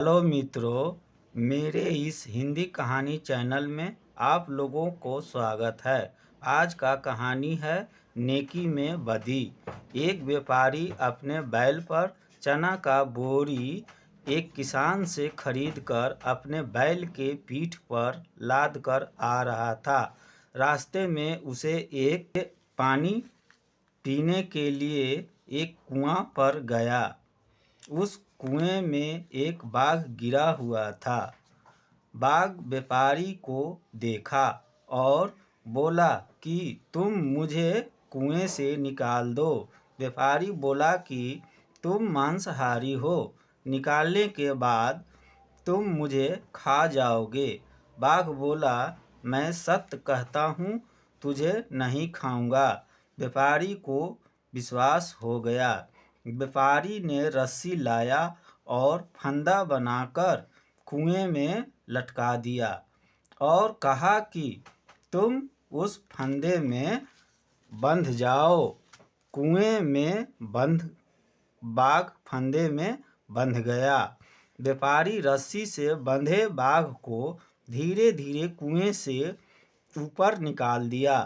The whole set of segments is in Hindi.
हेलो मित्रों, मेरे इस हिंदी कहानी चैनल में आप लोगों को स्वागत है। आज का कहानी है नेकी में बदी। एक व्यापारी अपने बैल पर चना का बोरी एक किसान से खरीदकर अपने बैल के पीठ पर लादकर आ रहा था। रास्ते में उसे एक पानी पीने के लिए एक कुआं पर गया। उस कुएं में एक बाघ गिरा हुआ था। बाघ व्यापारी को देखा और बोला कि तुम मुझे कुएं से निकाल दो। व्यापारी बोला कि तुम मांसाहारी हो, निकालने के बाद तुम मुझे खा जाओगे। बाघ बोला, मैं सत्य कहता हूँ, तुझे नहीं खाऊंगा। व्यापारी को विश्वास हो गया। व्यापारी ने रस्सी लाया और फंदा बनाकर कुएं में लटका दिया और कहा कि तुम उस फंदे में बंध जाओ। कुएं में बंध बाघ फंदे में बंध गया। व्यापारी रस्सी से बंधे बाघ को धीरे धीरे कुएं से ऊपर निकाल दिया।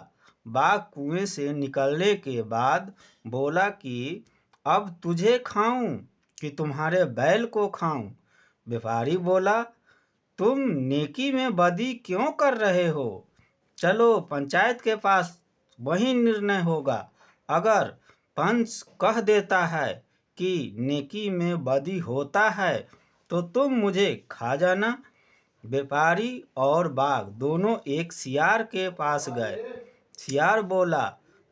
बाघ कुएं से निकलने के बाद बोला कि अब तुझे खाऊं कि तुम्हारे बैल को खाऊं। व्यापारी बोला, तुम नेकी में बदी क्यों कर रहे हो? चलो पंचायत के पास, वही निर्णय होगा। अगर पंच कह देता है कि नेकी में बदी होता है तो तुम मुझे खा जाना। व्यापारी और बाघ दोनों एक सियार के पास गए। सियार बोला,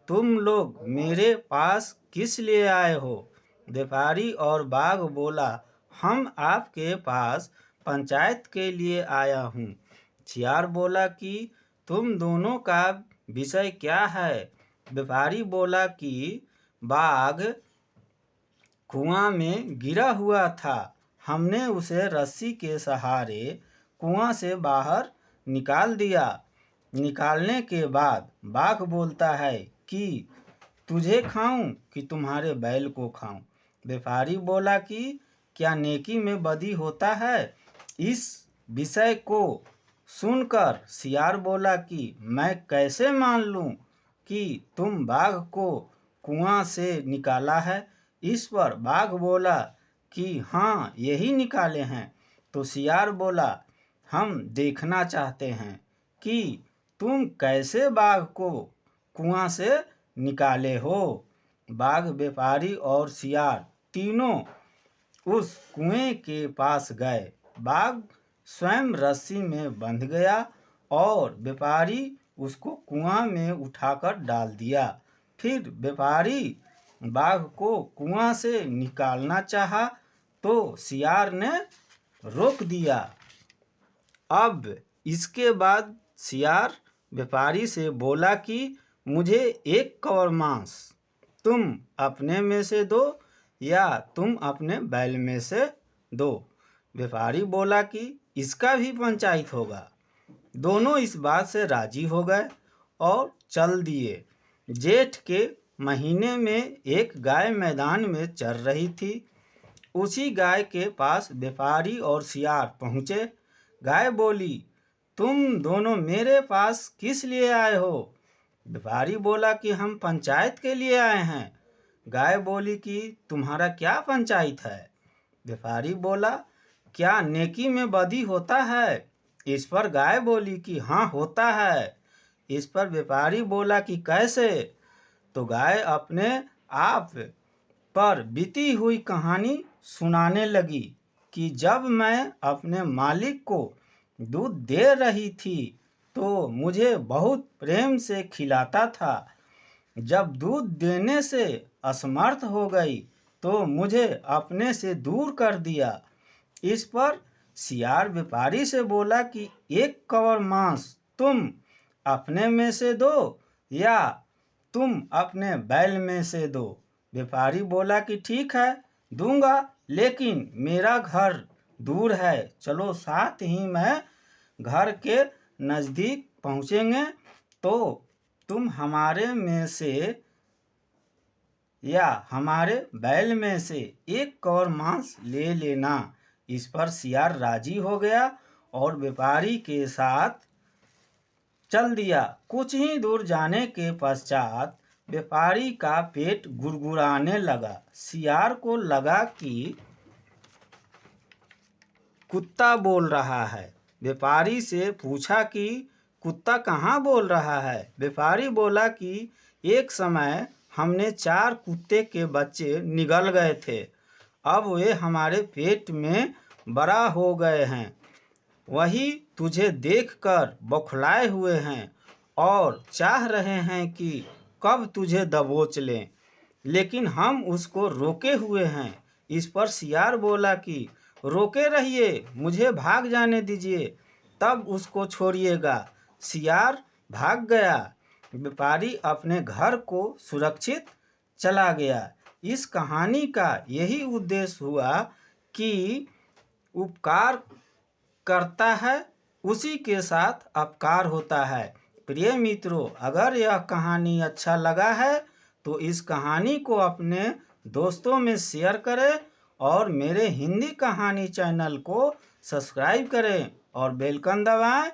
तुम लोग मेरे पास किस लिए आए हो? व्यापारी और बाघ बोला, हम आपके पास पंचायत के लिए आया हूँ। सियार बोला कि तुम दोनों का विषय क्या है? व्यापारी बोला कि बाघ कुआं में गिरा हुआ था, हमने उसे रस्सी के सहारे कुआं से बाहर निकाल दिया। निकालने के बाद बाघ बोलता है कि तुझे खाऊं कि तुम्हारे बैल को खाऊं। व्यापारी बोला कि क्या नेकी में बदी होता है? इस विषय को सुनकर सियार बोला कि मैं कैसे मान लूं कि तुम बाघ को कुआं से निकाला है। इस पर बाघ बोला कि हाँ, यही निकाले हैं। तो सियार बोला, हम देखना चाहते हैं कि तुम कैसे बाघ को कुआं से निकाले हो। बाघ, व्यापारी और सियार तीनों उस कुएं के पास गए। बाघ स्वयं रस्सी में बंध गया और व्यापारी उसको कुआं में उठाकर डाल दिया। फिर व्यापारी बाघ को कुआं से निकालना चाहा तो सियार ने रोक दिया। अब इसके बाद सियार व्यापारी से बोला कि मुझे एक कवर मांस तुम अपने में से दो या तुम अपने बैल में से दो। व्यापारी बोला कि इसका भी पंचायत होगा। दोनों इस बात से राजी हो गए और चल दिए। जेठ के महीने में एक गाय मैदान में चर रही थी। उसी गाय के पास व्यापारी और सियार पहुँचे। गाय बोली, तुम दोनों मेरे पास किस लिए आए हो? व्यापारी बोला कि हम पंचायत के लिए आए हैं। गाय बोली कि तुम्हारा क्या पंचायत है? व्यापारी बोला, क्या नेकी में बदी होता है? इस पर गाय बोली कि हाँ, होता है। इस पर व्यापारी बोला कि कैसे? तो गाय अपने आप पर बीती हुई कहानी सुनाने लगी कि जब मैं अपने मालिक को दूध दे रही थी तो मुझे बहुत प्रेम से खिलाता था। जब दूध देने से असमर्थ हो गई तो मुझे अपने से दूर कर दिया। इस पर सियार व्यापारी से बोला कि एक कवर मांस तुम अपने में से दो या तुम अपने बैल में से दो। व्यापारी बोला कि ठीक है, दूंगा, लेकिन मेरा घर दूर है। चलो साथ ही मैं घर के नज़दीक पहुँचेंगे तो तुम हमारे में से या हमारे बैल में से एक कौर मांस ले लेना। इस पर सियार राजी हो गया और व्यापारी के साथ चल दिया। कुछ ही दूर जाने के पश्चात व्यापारी का पेट गुड़गुड़ाने लगा। सियार को लगा कि कुत्ता बोल रहा है। व्यापारी से पूछा कि कुत्ता कहाँ बोल रहा है। व्यापारी बोला कि एक समय हमने 4 कुत्ते के बच्चे निगल गए थे, अब वे हमारे पेट में बड़ा हो गए हैं। वही तुझे देखकर बौखलाए हुए हैं और चाह रहे हैं कि कब तुझे दबोच लें, लेकिन हम उसको रोके हुए हैं। इस पर सियार बोला कि रोके रहिए, मुझे भाग जाने दीजिए, तब उसको छोड़िएगा। सियार भाग गया। व्यापारी अपने घर को सुरक्षित चला गया। इस कहानी का यही उद्देश्य हुआ कि उपकार करता है उसी के साथ अपकार होता है। प्रिय मित्रों, अगर यह कहानी अच्छा लगा है तो इस कहानी को अपने दोस्तों में शेयर करें और मेरे हिंदी कहानी चैनल को सब्सक्राइब करें और बेल आइकन दबाएं